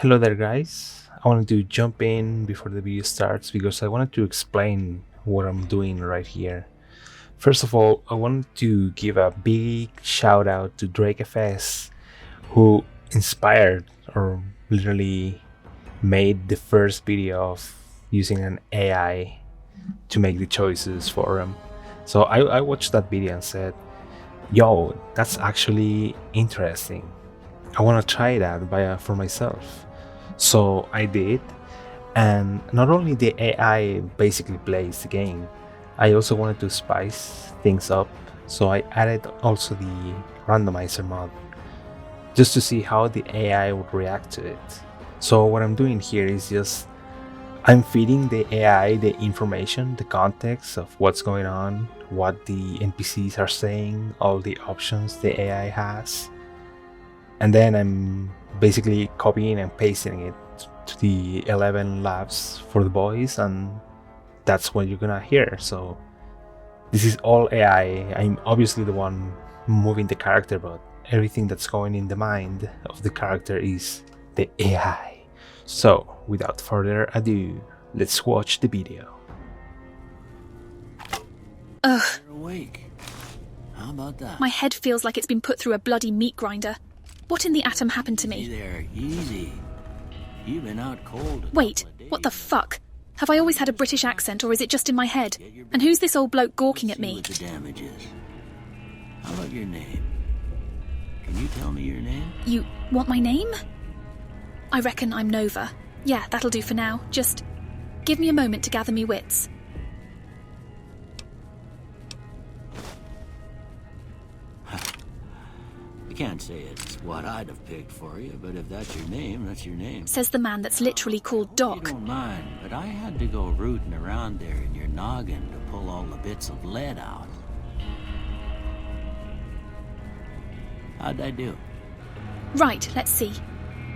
Hello there, guys. I wanted to jump in before the video starts because I wanted to explain what I'm doing right here. First of all, I wanted to give a big shout out to Drake FS, who inspired or literally made the first video of using an AI to make the choices for him. So I watched that video and said, yo, that's actually interesting. I want to try that for myself. So I did, and not only the AI basically plays the game, I also wanted to spice things up, so I added also the randomizer mod, just to see how the AI would react to it. So what I'm doing here is just, I'm feeding the AI the information, the context of what's going on, what the NPCs are saying, all the options the AI has, and then I'm basically copying and pasting it to the 11 labs for the boys, and that's what you're gonna hear. So this is all AI. I'm obviously the one moving the character, but everything that's going in the mind of the character is the AI. So without further ado, let's watch the video. Ugh. You're awake. How about that? My head feels like it's been put through a bloody meat grinder. What in the atom happened to Easy me? there, easy. You've been out cold. Wait, what the fuck? Have I always had a British accent, or is it just in my head? And who's this old bloke gawking at See me? what the damage is. How about your name? Can you tell me your name? You want my name? I reckon I'm Nova. Yeah, that'll do for now. Just give me a moment to gather me wits. I can't say it's what I'd have picked for you, but if that's your name, that's your name. Says the man that's literally called You Doc. don't mind, but I had to go rooting around there in your noggin to pull all the bits of lead out. How'd I do? Right, let's see.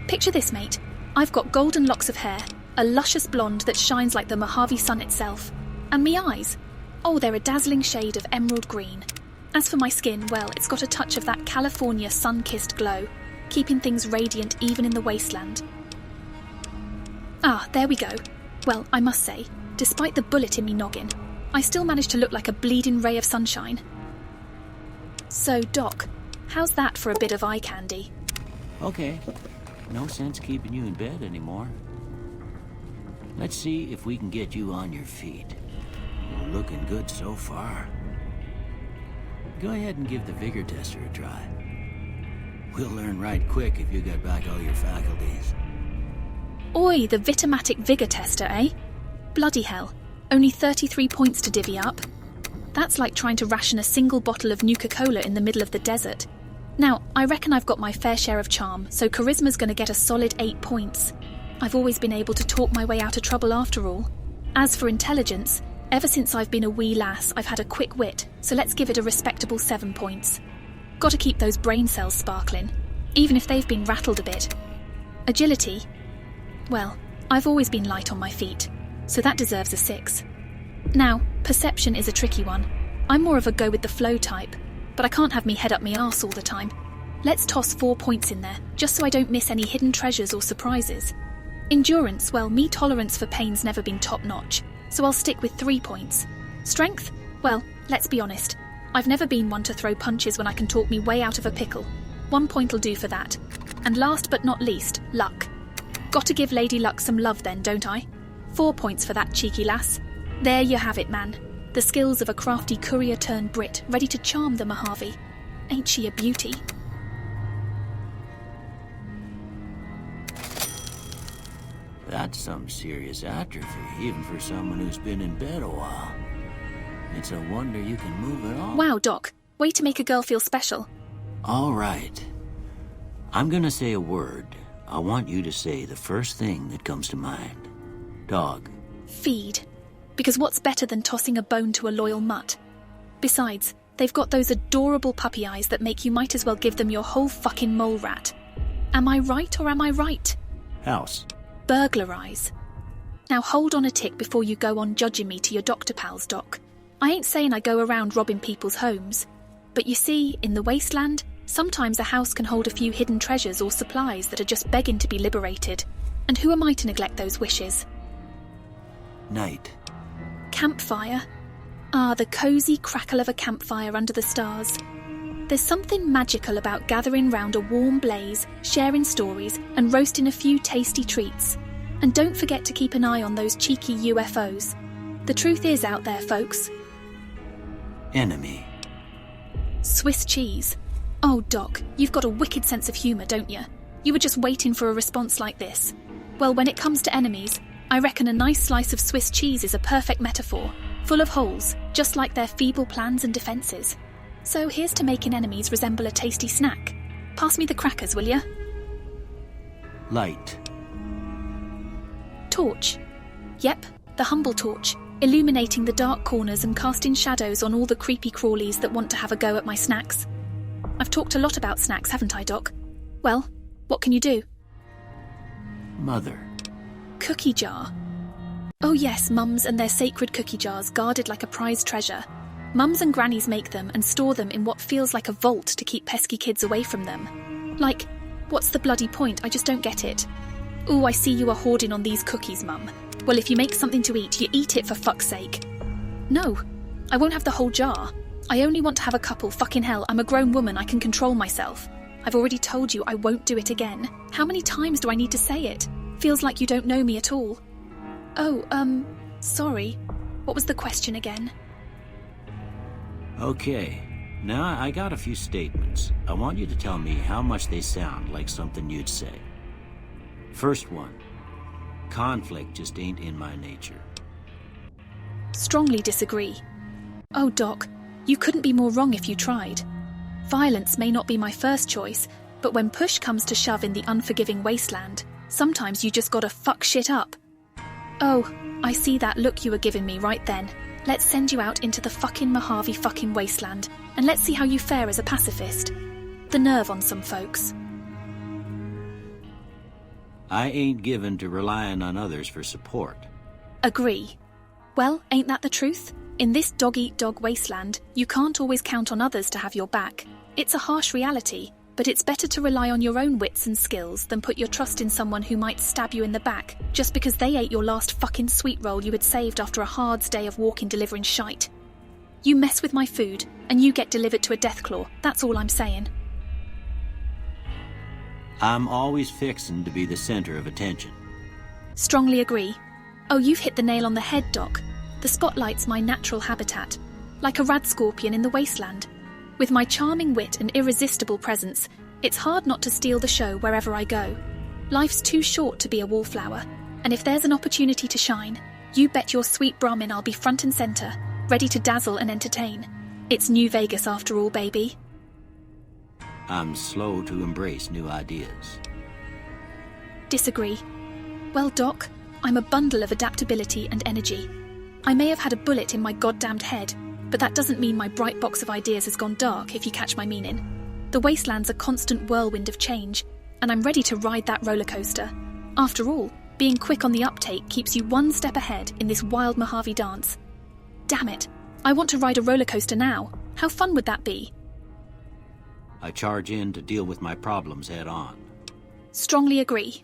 Picture this, mate. I've got golden locks of hair, a luscious blonde that shines like the Mojave sun itself. And me eyes? Oh, they're a dazzling shade of emerald green. As for my skin, well, it's got a touch of that California sun-kissed glow, keeping things radiant even in the wasteland. Ah, there we go. Well, I must say, despite the bullet in me noggin, I still managed to look like a bleeding ray of sunshine. So, Doc, how's that for a bit of eye candy? Okay. No sense keeping you in bed anymore. Let's see if we can get you on your feet. You're looking good so far. Go ahead and give the vigor tester a try. We'll learn right quick if you get back all your faculties. Oi, the Vitomatic Vigor Tester, eh? Bloody hell. Only 33 points to divvy up. That's like trying to ration a single bottle of Nuka-Cola in the middle of the desert. Now, I reckon I've got my fair share of charm, so charisma's gonna get a solid 8 points. I've always been able to talk my way out of trouble after all. As for intelligence, ever since I've been a wee lass, I've had a quick wit, so let's give it a respectable 7 points. Gotta keep those brain cells sparkling, even if they've been rattled a bit. Agility? Well, I've always been light on my feet, so that deserves a 6. Now, perception is a tricky one. I'm more of a go-with-the-flow type, but I can't have me head up me arse all the time. Let's toss 4 points in there, just so I don't miss any hidden treasures or surprises. Endurance, well, me tolerance for pain's never been top-notch, so I'll stick with 3 points. Strength? Well, let's be honest. I've never been one to throw punches when I can talk me way out of a pickle. 1 point'll do for that. And last but not least, luck. Got to give Lady Luck some love then, don't I? 4 points for that cheeky lass. There you have it, man. The skills of a crafty courier-turned-Brit, ready to charm the Mojave. Ain't she a beauty? That's some serious atrophy, even for someone who's been in bed a while. It's a wonder you can move at all. Wow, Doc. Way to make a girl feel special. All right. I'm gonna say a word. I want you to say the first thing that comes to mind. Dog. Feed. Because what's better than tossing a bone to a loyal mutt? Besides, they've got those adorable puppy eyes that make you might as well give them your whole fucking mole rat. Am I right or am I right? House. Burglarise. Now hold on a tick before you go on judging me to your doctor pals, Doc. I ain't saying I go around robbing people's homes. But you see, in the wasteland, Sometimes a house can hold a few hidden treasures or supplies that are just begging to be liberated. And who am I to neglect those wishes? Night. Campfire. Ah, the cosy crackle of a campfire under the stars. There's something magical about gathering round a warm blaze, sharing stories, and roasting a few tasty treats. And don't forget to keep an eye on those cheeky UFOs. The truth is out there, folks. Enemy. Swiss cheese. Oh, Doc, you've got a wicked sense of humour, don't you? You were just waiting for a response like this. Well, when it comes to enemies, I reckon a nice slice of Swiss cheese is a perfect metaphor, full of holes, just like their feeble plans and defences. So here's to making enemies resemble a tasty snack. Pass me the crackers, will ya? Light. Torch. Yep, the humble torch, illuminating the dark corners and casting shadows on all the creepy crawlies that want to have a go at my snacks. I've talked a lot about snacks, haven't I, Doc? Well, what can you do? Mother. Cookie jar. Oh yes, mums and their sacred cookie jars guarded like a prized treasure. Mums and grannies make them and store them in what feels like a vault to keep pesky kids away from them. Like, what's the bloody point? I just don't get it. Ooh, I see you are hoarding on these cookies, Mum. Well, if you make something to eat, you eat it for fuck's sake. No, I won't have the whole jar. I only want to have a couple. Fucking hell, I'm a grown woman, I can control myself. I've already told you I won't do it again. How many times do I need to say it? Feels like you don't know me at all. Oh, sorry. What was the question again? Okay, now I got a few statements. I want you to tell me how much they sound like something you'd say. First one, conflict just ain't in my nature. Strongly disagree. Oh, Doc, you couldn't be more wrong if you tried. Violence may not be my first choice, but when push comes to shove in the unforgiving wasteland, sometimes you just gotta fuck shit up. Oh, I see that look you were giving me right then. Let's send you out into the fucking Mojave fucking wasteland, and let's see how you fare as a pacifist. The nerve on some folks. I ain't given to relying on others for support. Agree. Well, ain't that the truth? In this dog-eat-dog wasteland, you can't always count on others to have your back. It's a harsh reality, but it's better to rely on your own wits and skills than put your trust in someone who might stab you in the back just because they ate your last fucking sweet roll you had saved after a hard day of walking delivering shite. You mess with my food, and you get delivered to a deathclaw. That's all I'm saying. I'm always fixin' to be the center of attention. Strongly agree. Oh, you've hit the nail on the head, Doc. The spotlight's my natural habitat, like a rad scorpion in the wasteland. With my charming wit and irresistible presence, it's hard not to steal the show wherever I go. Life's too short to be a wallflower, and if there's an opportunity to shine, you bet your sweet Brahmin I'll be front and center, ready to dazzle and entertain. It's New Vegas after all, baby. I'm slow to embrace new ideas. Disagree. Well, Doc, I'm a bundle of adaptability and energy. I may have had a bullet in my goddamned head, but that doesn't mean my bright box of ideas has gone dark, if you catch my meaning. The wasteland's a constant whirlwind of change, and I'm ready to ride that roller coaster. After all, being quick on the uptake keeps you one step ahead in this wild Mojave dance. Damn it, I want to ride a roller coaster now. How fun would that be? I charge in to deal with my problems head on. Strongly agree.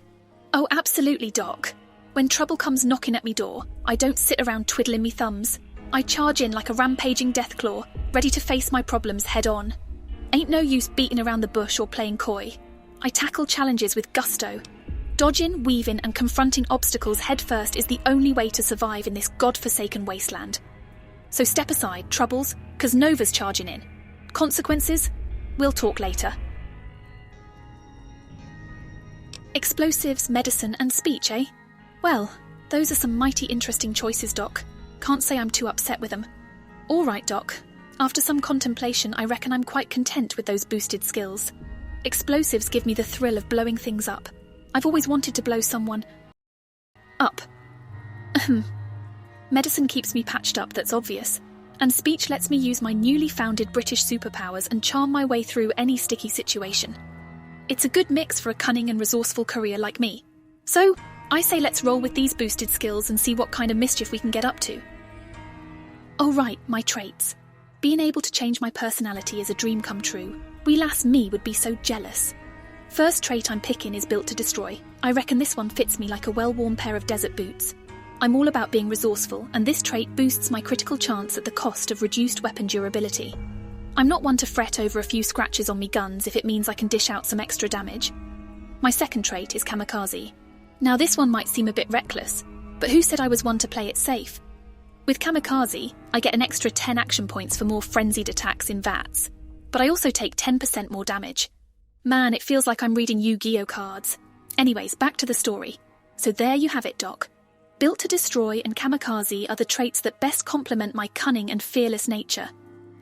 Oh, absolutely, Doc. When trouble comes knocking at me door, I don't sit around twiddling me thumbs. I charge in like a rampaging deathclaw, ready to face my problems head on. Ain't no use beating around the bush or playing coy. I tackle challenges with gusto. Dodging, weaving, and confronting obstacles headfirst is the only way to survive in this godforsaken wasteland. So step aside, troubles, 'cause Nova's charging in. Consequences? We'll talk later. Explosives, medicine, and speech, eh? Well, those are some mighty interesting choices, Doc. Can't say I'm too upset with them. All right, Doc. After some contemplation, I reckon I'm quite content with those boosted skills. Explosives give me the thrill of blowing things up. I've always wanted to blow someone up. Medicine keeps me patched up, that's obvious. And speech lets me use my newly founded British superpowers and charm my way through any sticky situation. It's a good mix for a cunning and resourceful career like me. So, I say let's roll with these boosted skills and see what kind of mischief we can get up to. Oh right, my traits. Being able to change my personality is a dream come true. Wee lass me would be so jealous. First trait I'm picking is built to destroy. I reckon this one fits me like a well-worn pair of desert boots. I'm all about being resourceful, and this trait boosts my critical chance at the cost of reduced weapon durability. I'm not one to fret over a few scratches on me guns if it means I can dish out some extra damage. My second trait is kamikaze. Now this one might seem a bit reckless, but who said I was one to play it safe? With kamikaze, I get an extra 10 action points for more frenzied attacks in VATS, but I also take 10% more damage. Man, it feels like I'm reading Yu-Gi-Oh cards. Anyways, back to the story. So there you have it, Doc. Built to destroy and kamikaze are the traits that best complement my cunning and fearless nature.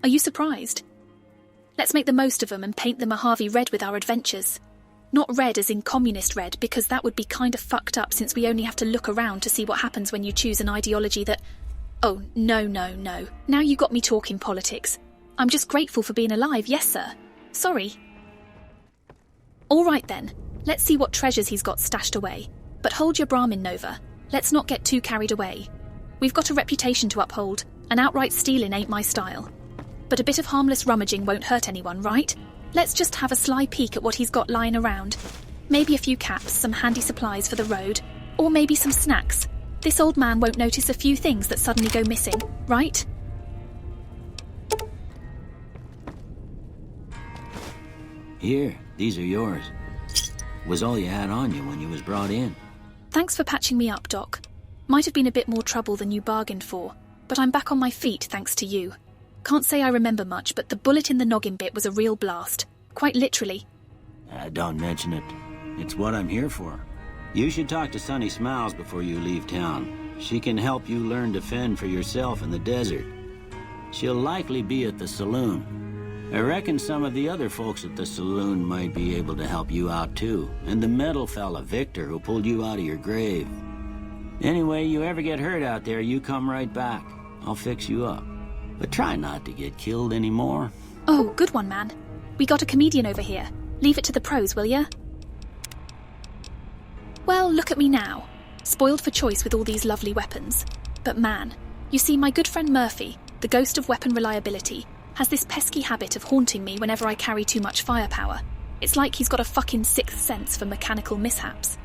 Are you surprised? Let's make the most of them and paint the Mojave red with our adventures. Not red as in communist red, because that would be kind of fucked up since we only have to look around to see what happens when you choose an ideology that... Oh, no. Now you got me talking politics. I'm just grateful for being alive, yes sir. Sorry. All right then, let's see what treasures he's got stashed away. But hold your Brahmin, Nova. Let's not get too carried away. We've got a reputation to uphold, and outright stealing ain't my style. But a bit of harmless rummaging won't hurt anyone, right? Let's just have a sly peek at what he's got lying around. Maybe a few caps, some handy supplies for the road, or maybe some snacks. This old man won't notice a few things that suddenly go missing, right? Here, these are yours. Was all you had on you when you was brought in. Thanks for patching me up, Doc. Might have been a bit more trouble than you bargained for, but I'm back on my feet thanks to you. Can't say I remember much, but the bullet in the noggin bit was a real blast. Quite literally. Don't mention it. It's what I'm here for. You should talk to Sunny Smiles before you leave town. She can help you learn to fend for yourself in the desert. She'll likely be at the saloon. I reckon some of the other folks at the saloon might be able to help you out too. And the metal fella, Victor, who pulled you out of your grave. Anyway, you ever get hurt out there, you come right back. I'll fix you up. But try not to get killed anymore. Oh, good one, man. We got a comedian over here. Leave it to the pros, will ya? Well, look at me now. Spoiled for choice with all these lovely weapons. But man, you see, my good friend Murphy, the ghost of weapon reliability, has this pesky habit of haunting me whenever I carry too much firepower. It's like he's got a fucking sixth sense for mechanical mishaps.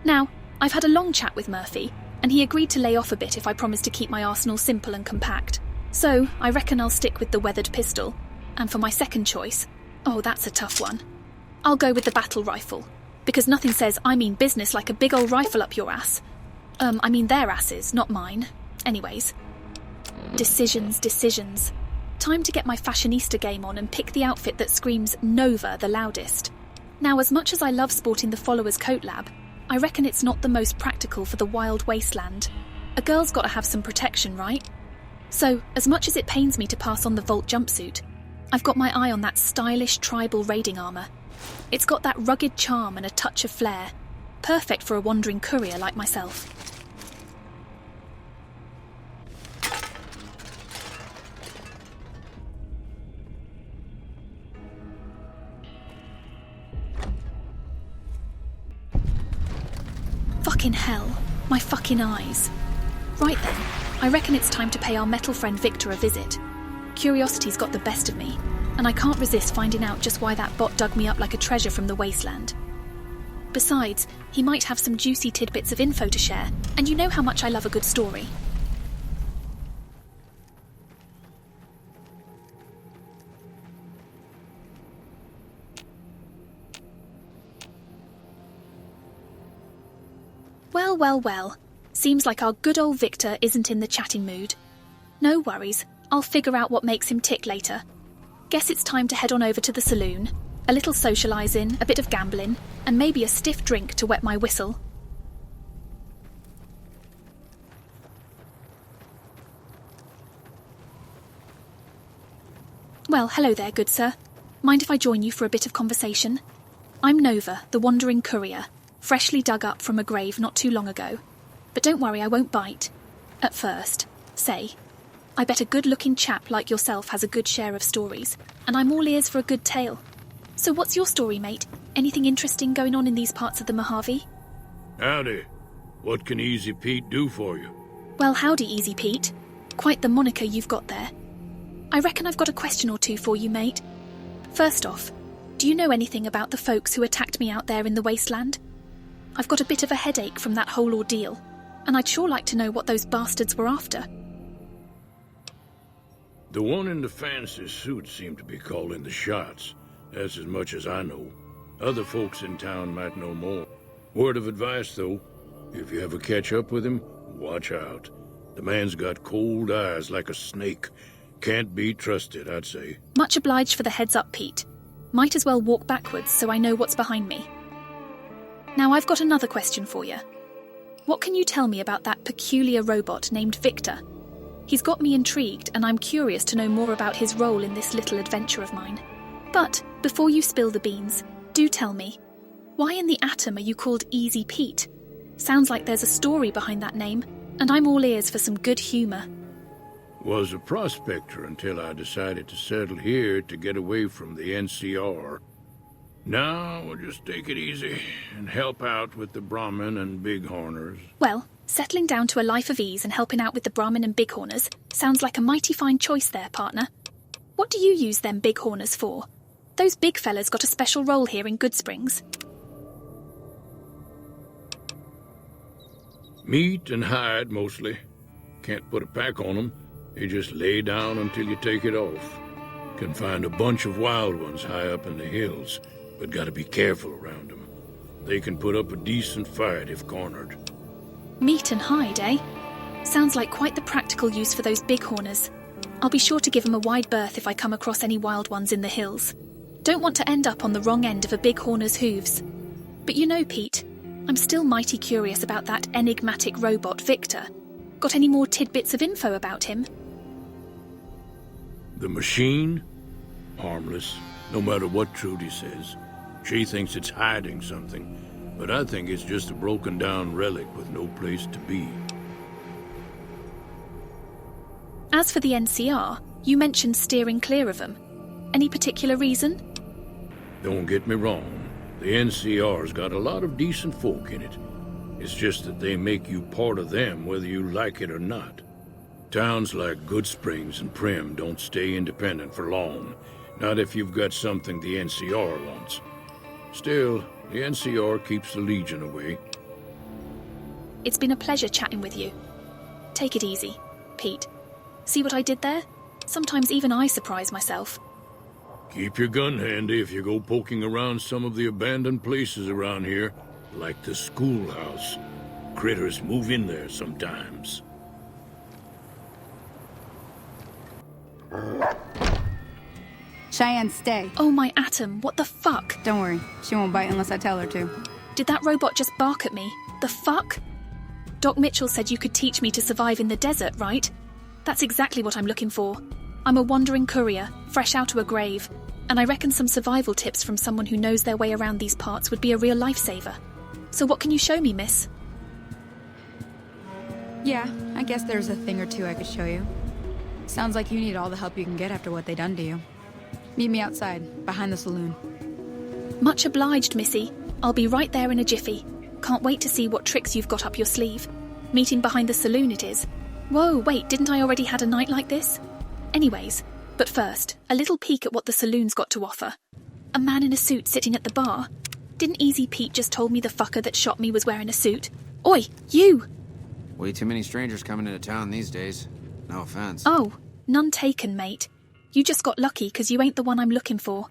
Now, I've had a long chat with Murphy, and he agreed to lay off a bit if I promised to keep my arsenal simple and compact. So, I reckon I'll stick with the weathered pistol. And for my second choice, oh, that's a tough one. I'll go with the battle rifle, because nothing says I mean business like a big old rifle up your ass. I mean their asses, not mine. Anyways. Decisions. Time to get my fashionista game on and pick the outfit that screams Nova the loudest. Now, as much as I love sporting the follower's coat lab, I reckon it's not the most practical for the wild wasteland. A girl's got to have some protection, right? So, as much as it pains me to pass on the Volt jumpsuit, I've got my eye on that stylish tribal raiding armour. It's got that rugged charm and a touch of flair. Perfect for a wandering courier like myself. Fucking hell, my fucking eyes. Right then, I reckon it's time to pay our metal friend Victor a visit. Curiosity's got the best of me, and I can't resist finding out just why that bot dug me up like a treasure from the wasteland. Besides, he might have some juicy tidbits of info to share, and you know how much I love a good story. Well. Seems like our good old Victor isn't in the chatting mood. No worries, I'll figure out what makes him tick later. Guess it's time to head on over to the saloon. A little socialising, a bit of gambling, and maybe a stiff drink to wet my whistle. Well, hello there, good sir. Mind if I join you for a bit of conversation? I'm Nova, the wandering courier, freshly dug up from a grave not too long ago. But don't worry, I won't bite. At first. Say. I bet a good-looking chap like yourself has a good share of stories, and I'm all ears for a good tale. So what's your story, mate? Anything interesting going on in these parts of the Mojave? Howdy. What can Easy Pete do for you? Well, howdy, Easy Pete. Quite the moniker you've got there. I reckon I've got a question or two for you, mate. First off, do you know anything about the folks who attacked me out there in the wasteland? I've got a bit of a headache from that whole ordeal, and I'd sure like to know what those bastards were after. The one in the fancy suit seemed to be calling the shots. That's as much as I know. Other folks in town might know more. Word of advice, though, if you ever catch up with him, watch out. The man's got cold eyes like a snake. Can't be trusted, I'd say. Much obliged for the heads up, Pete. Might as well walk backwards so I know what's behind me. Now I've got another question for you. What can you tell me about that peculiar robot named Victor? He's got me intrigued, and I'm curious to know more about his role in this little adventure of mine. But before you spill the beans, do tell me, why in the atom are you called Easy Pete? Sounds like there's a story behind that name, and I'm all ears for some good humour. Was a prospector until I decided to settle here to get away from the NCR. Now we'll just take it easy and help out with the Brahmin and Bighorners. Well, settling down to a life of ease and helping out with the Brahmin and Bighorners sounds like a mighty fine choice there, partner. What do you use them Bighorners for? Those big fellas got a special role here in Goodsprings. Meat and hide, mostly. Can't put a pack on them. You just lay down until you take it off. Can find a bunch of wild ones high up in the hills, but gotta be careful around them. They can put up a decent fight if cornered. Meat and hide, eh? Sounds like quite the practical use for those Bighorners. I'll be sure to give them a wide berth if I come across any wild ones in the hills. Don't want to end up on the wrong end of a Bighorner's hooves. But you know, Pete, I'm still mighty curious about that enigmatic robot, Victor. Got any more tidbits of info about him? The machine? Harmless, no matter what Trudy says. She thinks it's hiding something, but I think it's just a broken down relic with no place to be. As for the NCR, you mentioned steering clear of them. Any particular reason? Don't get me wrong, the NCR's got a lot of decent folk in it. It's just that they make you part of them whether you like it or not. Towns like Goodsprings and Prim don't stay independent for long, not if you've got something the NCR wants. Still, the NCR keeps the Legion away. It's been a pleasure chatting with you. Take it easy, Pete. See what I did there? Sometimes even I surprise myself. Keep your gun handy if you go poking around some of the abandoned places around here, like the schoolhouse. Critters move in there sometimes. Cheyenne, stay. Oh my atom, what the fuck? Don't worry, she won't bite unless I tell her to. Did that robot just bark at me? The fuck? Doc Mitchell said you could teach me to survive in the desert, right? That's exactly what I'm looking for. I'm a wandering courier, fresh out of a grave, and I reckon some survival tips from someone who knows their way around these parts would be a real lifesaver. So what can you show me, miss? Yeah, I guess there's a thing or two I could show you. Sounds like you need all the help you can get after what they done to you. Meet me outside, behind the saloon. Much obliged, missy. I'll be right there in a jiffy. Can't wait to see what tricks you've got up your sleeve. Meeting behind the saloon it is. Whoa, wait, didn't I already had a night like this? Anyways, but first, a little peek at what the saloon's got to offer. A man in a suit sitting at the bar. Didn't Easy Pete just told me the fucker that shot me was wearing a suit? Oi, you! Way too many strangers coming into town these days. No offense. Oh, none taken, mate. You just got lucky because you ain't the one I'm looking for.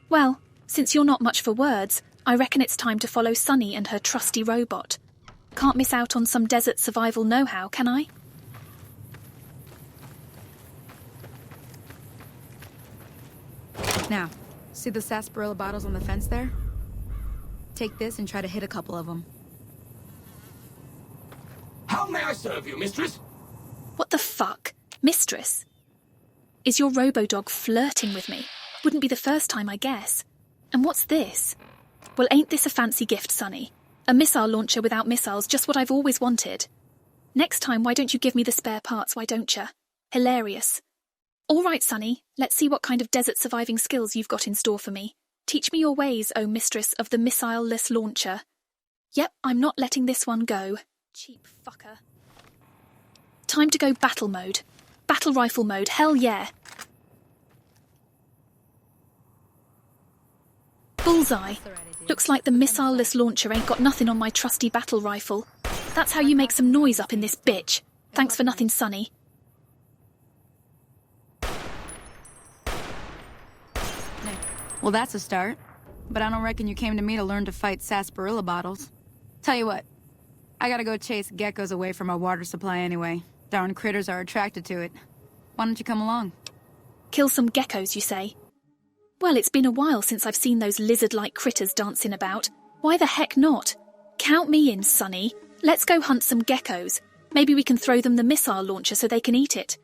Well, since you're not much for words, I reckon it's time to follow Sunny and her trusty robot. Can't miss out on some desert survival know-how, can I? Now, see the sarsaparilla bottles on the fence there? Take this and try to hit a couple of them. How may I serve you, mistress? What the fuck? Mistress? Is your robo-dog flirting with me? Wouldn't be the first time, I guess. And what's this? Well, ain't this a fancy gift, Sonny? A missile launcher without missiles, just what I've always wanted. Next time, why don't you give me the spare parts, why don't you? Hilarious. All right, Sonny, let's see what kind of desert surviving skills you've got in store for me. Teach me your ways, oh mistress of the missile-less launcher. Yep, I'm not letting this one go. Cheap fucker. Time to go battle mode. Battle rifle mode, hell yeah. Bullseye. Looks like the missile-less launcher ain't got nothing on my trusty battle rifle. That's how you make some noise up in this bitch. Thanks for nothing, Sonny. Well, that's a start. But I don't reckon you came to me to learn to fight sarsaparilla bottles. Tell you what, I gotta go chase geckos away from our water supply anyway. Darn critters are attracted to it. Why don't you come along? Kill some geckos, you say? Well, it's been a while since I've seen those lizard-like critters dancing about. Why the heck not? Count me in, Sonny. Let's go hunt some geckos. Maybe we can throw them the missile launcher so they can eat it.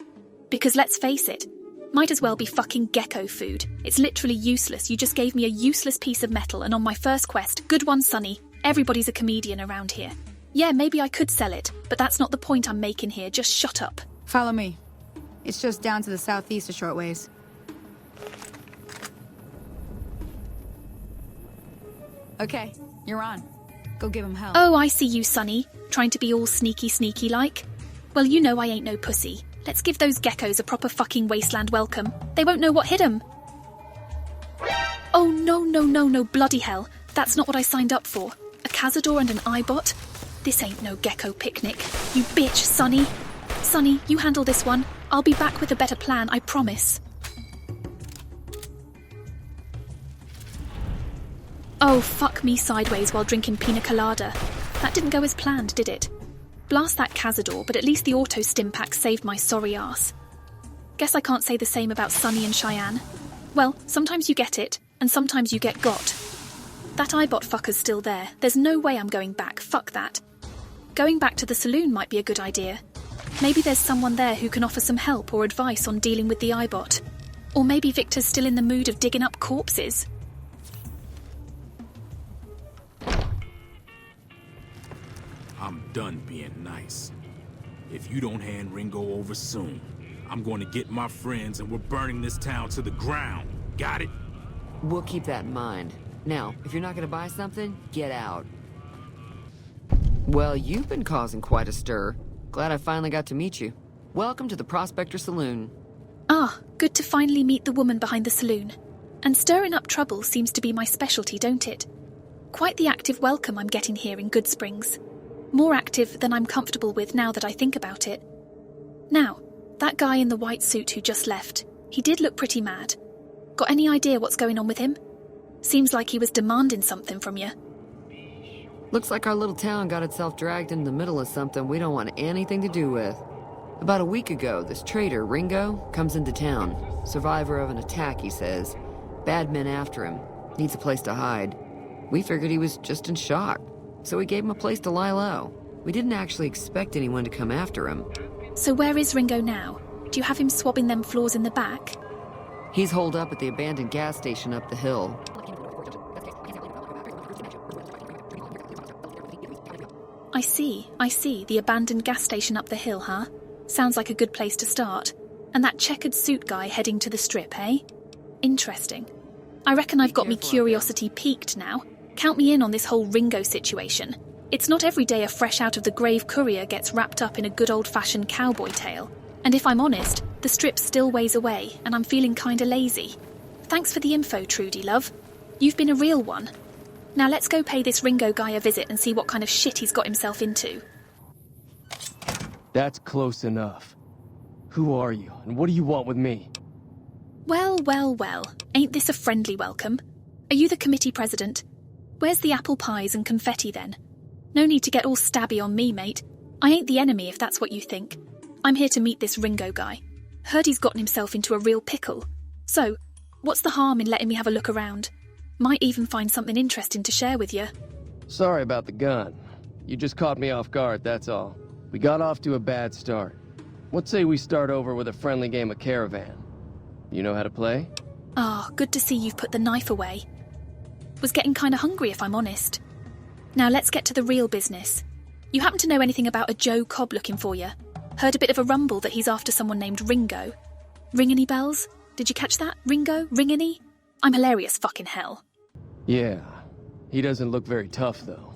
Because let's face it, might as well be fucking gecko food. It's literally useless. You just gave me a useless piece of metal, and on my first quest, good one, Sonny. Everybody's a comedian around here. Yeah, maybe I could sell it, but that's not the point I'm making here. Just shut up. Follow me. It's just down to the southeast a short ways. Okay, you're on. Go give him hell. Oh, I see you, Sonny. Trying to be all sneaky like. Well, you know I ain't no pussy. Let's give those geckos a proper fucking wasteland welcome. They won't know what hit 'em. Oh, no, bloody hell. That's not what I signed up for. A Cazador and an Eyebot? This ain't no gecko picnic. You bitch, Sonny. Sonny, you handle this one. I'll be back with a better plan, I promise. Oh, fuck me sideways while drinking pina colada. That didn't go as planned, did it? Blast that Cazador, but at least the auto stim pack saved my sorry ass. Guess I can't say the same about Sunny and Cheyenne. Well, sometimes you get it, and sometimes you get got. That Eyebot fucker's still there. There's no way I'm going back, fuck that. Going back to the saloon might be a good idea. Maybe there's someone there who can offer some help or advice on dealing with the Eyebot. Or maybe Victor's still in the mood of digging up corpses. I'm done being nice. If you don't hand Ringo over soon, I'm going to get my friends and we're burning this town to the ground. Got it? We'll keep that in mind. Now, if you're not going to buy something, get out. Well, you've been causing quite a stir. Glad I finally got to meet you. Welcome to the Prospector Saloon. Ah, good to finally meet the woman behind the saloon. And stirring up trouble seems to be my specialty, don't it? Quite the active welcome I'm getting here in Good Springs. More active than I'm comfortable with now that I think about it. Now, that guy in the white suit who just left, he did look pretty mad. Got any idea what's going on with him? Seems like he was demanding something from you. Looks like our little town got itself dragged in the middle of something we don't want anything to do with. About a week ago, this traitor, Ringo, comes into town. Survivor of an attack, he says. Bad men after him. Needs a place to hide. We figured he was just in shock, so we gave him a place to lie low. We didn't actually expect anyone to come after him. So where is Ringo now? Do you have him swabbing them floors in the back? He's holed up at the abandoned gas station up the hill. I see. The abandoned gas station up the hill, huh? Sounds like a good place to start. And that checkered suit guy heading to the strip, eh? Interesting. I reckon I've got me curiosity piqued now. Count me in on this whole Ringo situation. It's not every day a fresh out of the grave courier gets wrapped up in a good old-fashioned cowboy tale. And if I'm honest, the strip's still ways away, and I'm feeling kinda lazy. Thanks for the info, Trudy, love. You've been a real one. Now let's go pay this Ringo guy a visit and see what kind of shit he's got himself into. That's close enough. Who are you, and what do you want with me? Well. Ain't this a friendly welcome? Are you the committee president? Where's the apple pies and confetti, then? No need to get all stabby on me, mate. I ain't the enemy, if that's what you think. I'm here to meet this Ringo guy. Heard he's gotten himself into a real pickle. So, what's the harm in letting me have a look around? Might even find something interesting to share with you. Sorry about the gun. You just caught me off guard, that's all. We got off to a bad start. What say we start over with a friendly game of Caravan? You know how to play? Ah, good to see you've put the knife away. Was getting kinda hungry, if I'm honest. Now let's get to the real business. You happen to know anything about a Joe Cobb looking for you? Heard a bit of a rumble that he's after someone named Ringo. Ring any bells? Did you catch that? Ringo? Ring any? I'm hilarious fucking hell. Yeah. He doesn't look very tough, though.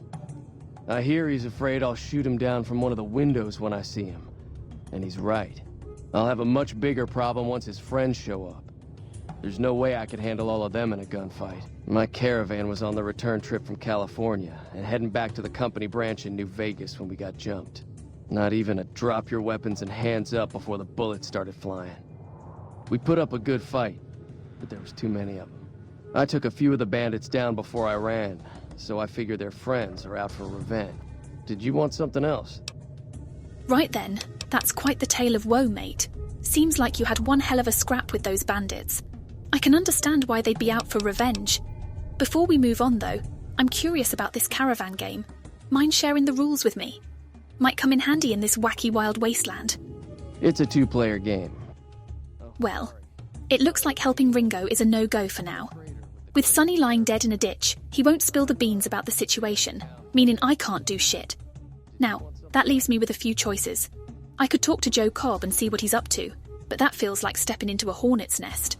I hear he's afraid I'll shoot him down from one of the windows when I see him. And he's right. I'll have a much bigger problem once his friends show up. There's no way I could handle all of them in a gunfight. My caravan was on the return trip from California and heading back to the company branch in New Vegas when we got jumped. Not even a drop your weapons and hands up before the bullets started flying. We put up a good fight, but there was too many of them. I took a few of the bandits down before I ran, so I figured their friends are out for revenge. Did you want something else? Right then, that's quite the tale of woe, mate. Seems like you had one hell of a scrap with those bandits. I can understand why they'd be out for revenge. Before we move on, though, I'm curious about this caravan game. Mind sharing the rules with me? Might come in handy in this wacky wild wasteland. It's a 2-player game. Well, it looks like helping Ringo is a no-go for now. With Sonny lying dead in a ditch, he won't spill the beans about the situation, meaning I can't do shit. Now, that leaves me with a few choices. I could talk to Joe Cobb and see what he's up to, but that feels like stepping into a hornet's nest.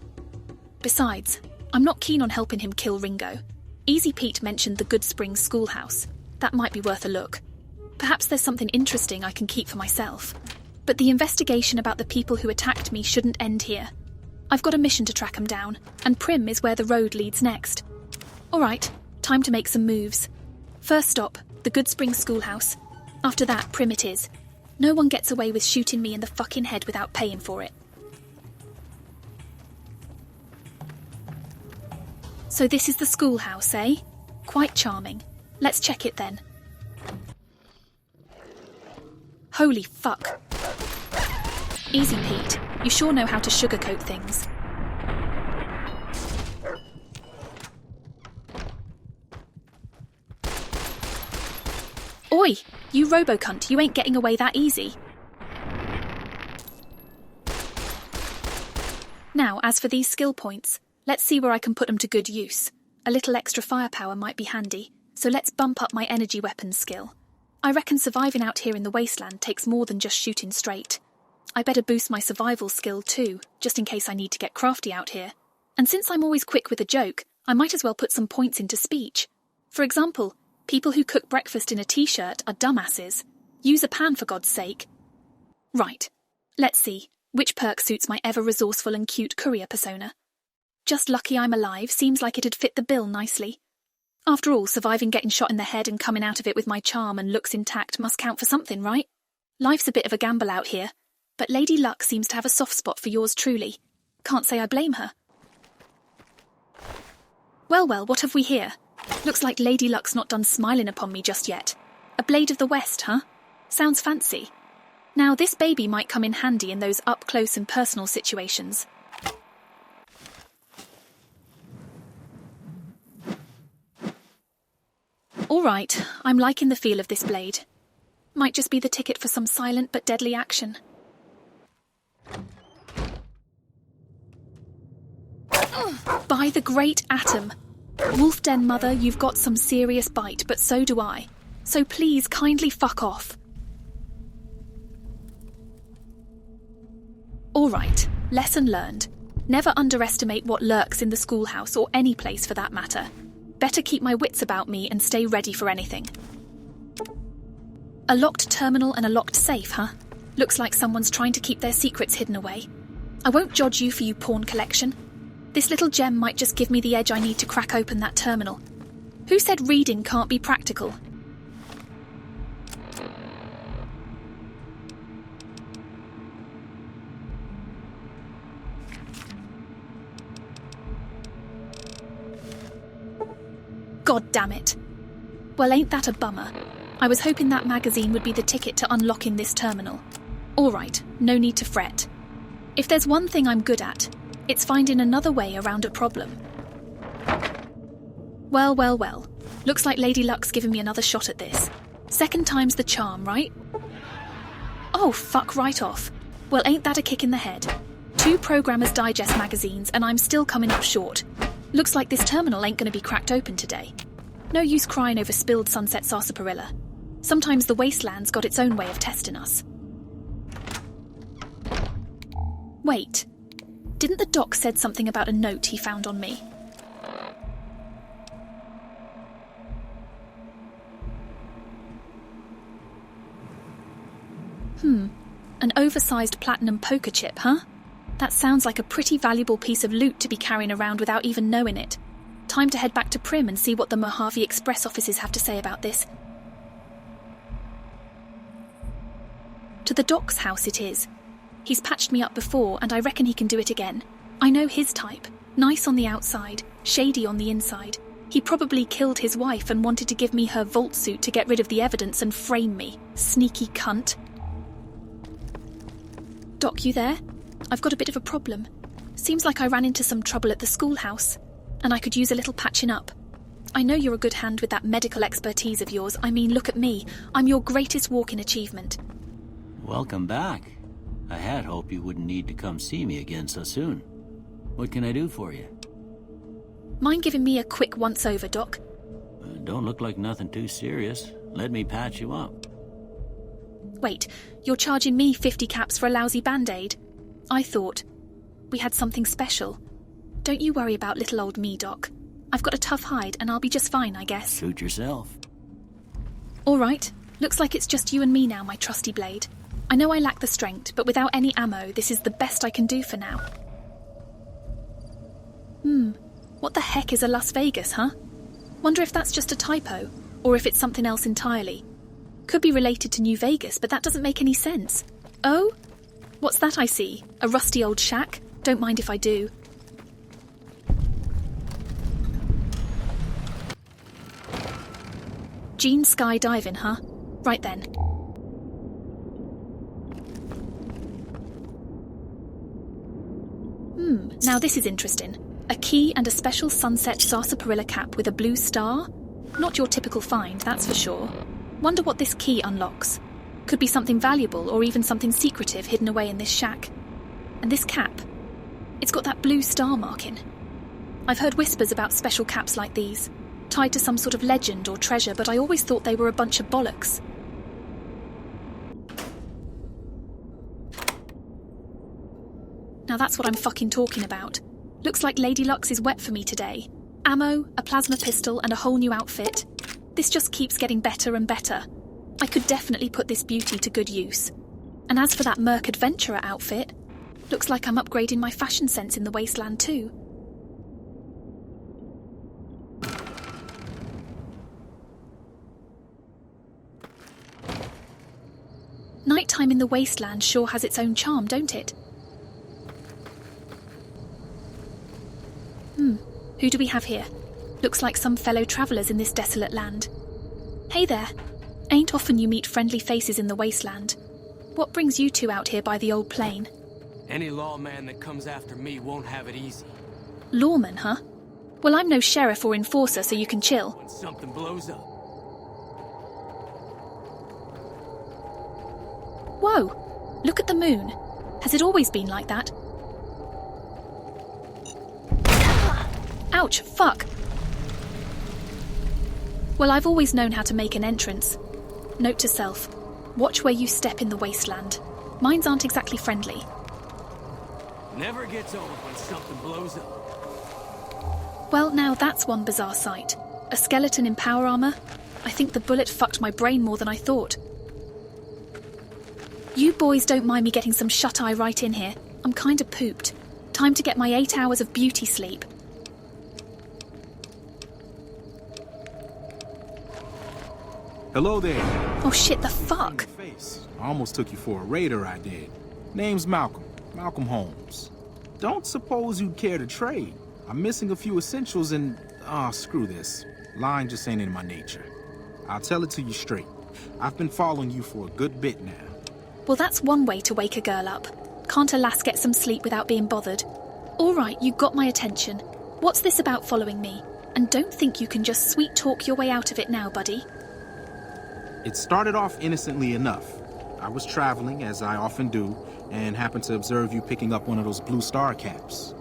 Besides, I'm not keen on helping him kill Ringo. Easy Pete mentioned the Good Springs schoolhouse. That might be worth a look. Perhaps there's something interesting I can keep for myself. But the investigation about the people who attacked me shouldn't end here. I've got a mission to track them down, and Prim is where the road leads next. Alright, time to make some moves. First stop, the Good Springs schoolhouse. After that, Prim it is. No one gets away with shooting me in the fucking head without paying for it. So this is the schoolhouse, eh? Quite charming. Let's check it then. Holy fuck. Easy, Pete. You sure know how to sugarcoat things. Oi! You robo-cunt, you ain't getting away that easy. Now, as for these skill points, let's see where I can put them to good use. A little extra firepower might be handy, so let's bump up my energy weapons skill. I reckon surviving out here in the wasteland takes more than just shooting straight. I better boost my survival skill too, just in case I need to get crafty out here. And since I'm always quick with a joke, I might as well put some points into speech. For example, people who cook breakfast in a t-shirt are dumbasses. Use a pan for God's sake. Right, let's see, which perk suits my ever-resourceful and cute courier persona? Just lucky I'm alive seems like it'd fit the bill nicely. After all, surviving getting shot in the head and coming out of it with my charm and looks intact must count for something, right? Life's a bit of a gamble out here, but Lady Luck seems to have a soft spot for yours truly. Can't say I blame her. Well, what have we here? Looks like Lady Luck's not done smiling upon me just yet. A Blade of the West, huh? Sounds fancy. Now, this baby might come in handy in those up-close and personal situations. All right, I'm liking the feel of this blade. Might just be the ticket for some silent but deadly action. By the great atom! Wolf Den Mother, you've got some serious bite, but so do I. So please kindly fuck off. All right, lesson learned. Never underestimate what lurks in the schoolhouse or any place for that matter. Better keep my wits about me and stay ready for anything. A locked terminal and a locked safe, huh? Looks like someone's trying to keep their secrets hidden away. I won't judge you for your pawn collection. This little gem might just give me the edge I need to crack open that terminal. Who said reading can't be practical? God damn it. Well, ain't that a bummer? I was hoping that magazine would be the ticket to unlocking this terminal. All right, no need to fret. If there's one thing I'm good at, it's finding another way around a problem. Well. Looks like Lady Luck's giving me another shot at this. Second time's the charm, right? Oh, fuck right off. Well, ain't that a kick in the head? 2 Programmer's Digest magazines and I'm still coming up short. Looks like this terminal ain't going to be cracked open today. No use crying over spilled sunset sarsaparilla. Sometimes the wasteland's got its own way of testing us. Wait. Didn't the doc said something about a note he found on me? An oversized platinum poker chip, huh? That sounds like a pretty valuable piece of loot to be carrying around without even knowing it. Time to head back to Prim and see what the Mojave Express offices have to say about this. To the Doc's house it is. He's patched me up before, and I reckon he can do it again. I know his type. Nice on the outside, shady on the inside. He probably killed his wife and wanted to give me her vault suit to get rid of the evidence and frame me. Sneaky cunt. Doc, you there? I've got a bit of a problem. Seems like I ran into some trouble at the schoolhouse, and I could use a little patching up. I know you're a good hand with that medical expertise of yours. I mean, look at me. I'm your greatest walking achievement. Welcome back. I had hoped you wouldn't need to come see me again so soon. What can I do for you? Mind giving me a quick once-over, Doc? Don't look like nothing too serious. Let me patch you up. Wait, you're charging me 50 caps for a lousy Band-Aid? I thought we had something special. Don't you worry about little old me, Doc. I've got a tough hide and I'll be just fine, I guess. Suit yourself. All right. Looks like it's just you and me now, my trusty blade. I know I lack the strength, but without any ammo, this is the best I can do for now. What the heck is a Las Vegas, huh? Wonder if that's just a typo, or if it's something else entirely. Could be related to New Vegas, but that doesn't make any sense. Oh? What's that I see? A rusty old shack? Don't mind if I do. Gene skydiving, huh? Right then. Now this is interesting. A key and a special sunset sarsaparilla cap with a blue star? Not your typical find, that's for sure. Wonder what this key unlocks. Could be something valuable or even something secretive hidden away in this shack. And this cap, it's got that blue star marking. I've heard whispers about special caps like these, tied to some sort of legend or treasure, but I always thought they were a bunch of bollocks. Now that's what I'm fucking talking about. Looks like Lady Lux is wet for me today. Ammo, a plasma pistol, and a whole new outfit. This just keeps getting better and better. I could definitely put this beauty to good use. And as for that Merc Adventurer outfit, looks like I'm upgrading my fashion sense in the wasteland too. Nighttime in the wasteland sure has its own charm, don't it? Who do we have here? Looks like some fellow travellers in this desolate land. Hey there. Ain't often you meet friendly faces in the wasteland. What brings you two out here by the old plane? Any lawman that comes after me won't have it easy. Lawman, huh? Well, I'm no sheriff or enforcer, so you can chill. When something blows up. Whoa! Look at the moon. Has it always been like that? Ouch, fuck! Well, I've always known how to make an entrance. Note to self, watch where you step in the wasteland. Mines aren't exactly friendly. Never gets old when something blows up. Well, now that's one bizarre sight. A skeleton in power armor? I think the bullet fucked my brain more than I thought. You boys don't mind me getting some shut-eye right in here. I'm kinda pooped. Time to get my 8 hours of beauty sleep. Hello there. Oh shit, the fuck? I almost took you for a raider, I did. Name's Malcolm. Malcolm Holmes. Don't suppose you'd care to trade. I'm missing a few essentials and... screw this. Lying just ain't in my nature. I'll tell it to you straight. I've been following you for a good bit now. Well, that's one way to wake a girl up. Can't a lass get some sleep without being bothered? All right, you got my attention. What's this about following me? And don't think you can just sweet-talk your way out of it now, buddy. It started off innocently enough. I was traveling, as I often do, and happened to observe you picking up one of those blue star caps.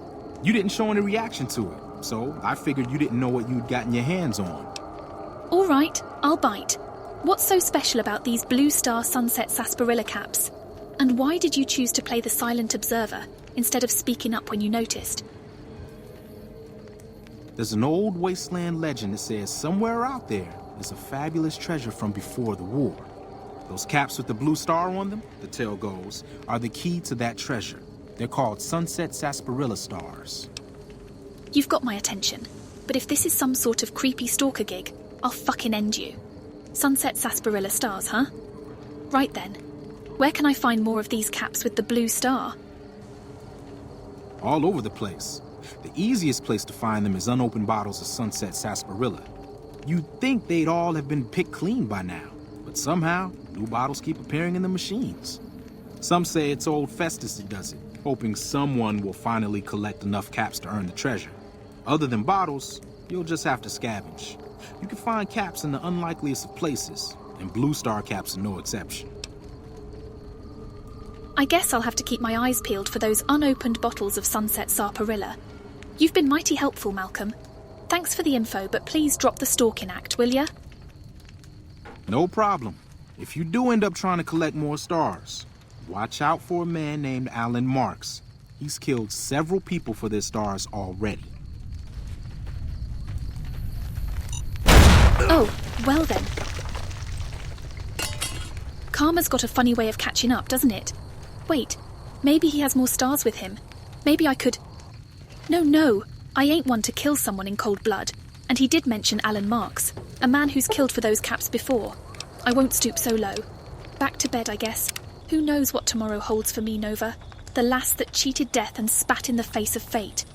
You didn't show any reaction to it, so I figured you didn't know what you'd gotten your hands on. All right, I'll bite. What's so special about these blue star sunset sarsaparilla caps? And why did you choose to play the silent observer instead of speaking up when you noticed? There's an old wasteland legend that says somewhere out there is a fabulous treasure from before the war. Those caps with the blue star on them, the tale goes, are the key to that treasure. They're called sunset sarsaparilla stars. You've got my attention, but if this is some sort of creepy stalker gig, I'll fucking end you. Sunset sarsaparilla stars, huh? Right then. Where can I find more of these caps with the blue star? All over the place. The easiest place to find them is unopened bottles of sunset sarsaparilla. You'd think they'd all have been picked clean by now, but somehow, new bottles keep appearing in the machines. Some say it's old Festus that does it, hoping someone will finally collect enough caps to earn the treasure. Other than bottles, you'll just have to scavenge. You can find caps in the unlikeliest of places, and blue star caps are no exception. I guess I'll have to keep my eyes peeled for those unopened bottles of sunset sarsaparilla. You've been mighty helpful, Malcolm. Thanks for the info, but please drop the stalking act, will ya? No problem. If you do end up trying to collect more stars, watch out for a man named Alan Marks. He's killed several people for their stars already. Oh, well then. Karma's got a funny way of catching up, doesn't it? Wait, maybe he has more stars with him. Maybe I could... No, I ain't one to kill someone in cold blood. And he did mention Alan Marks, a man who's killed for those caps before. I won't stoop so low. Back to bed, I guess. Who knows what tomorrow holds for me, Nova? The lass that cheated death and spat in the face of fate.